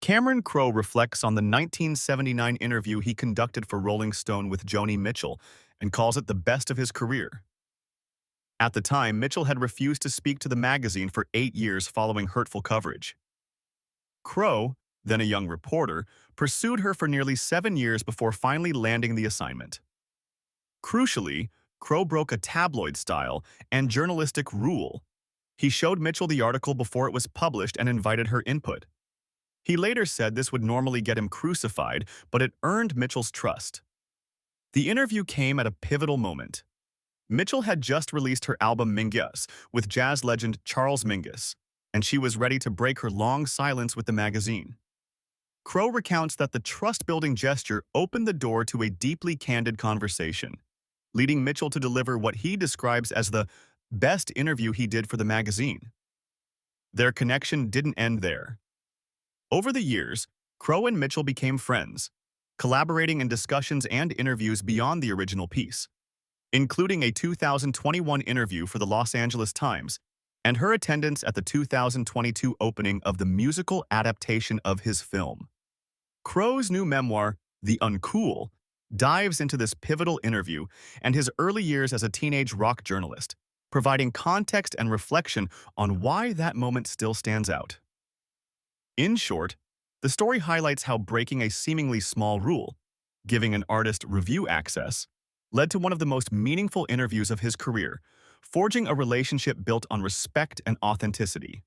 Cameron Crowe reflects on the 1979 interview he conducted for Rolling Stone with Joni Mitchell and calls it the best of his career. At the time, Mitchell had refused to speak to the magazine for 8 years following hurtful coverage. Crowe, then a young reporter, pursued her for nearly 7 years before finally landing the assignment. Crucially, Crowe broke a tabloid-style and journalistic rule. He showed Mitchell the article before it was published and invited her input. He later said this would normally get him crucified, but it earned Mitchell's trust. The interview came at a pivotal moment. Mitchell had just released her album Mingus with jazz legend Charles Mingus, and she was ready to break her long silence with the magazine. Crowe recounts that the trust-building gesture opened the door to a deeply candid conversation, leading Mitchell to deliver what he describes as the best interview he did for the magazine. Their connection didn't end there. Over the years, Crowe and Mitchell became friends, collaborating in discussions and interviews beyond the original piece, including a 2021 interview for the Los Angeles Times and her attendance at the 2022 opening of the musical adaptation of his film. Crowe's new memoir, The Uncool, dives into this pivotal interview and his early years as a teenage rock journalist, providing context and reflection on why that moment still stands out. In short, the story highlights how breaking a seemingly small rule, giving an artist review access, led to one of the most meaningful interviews of his career, forging a relationship built on respect and authenticity.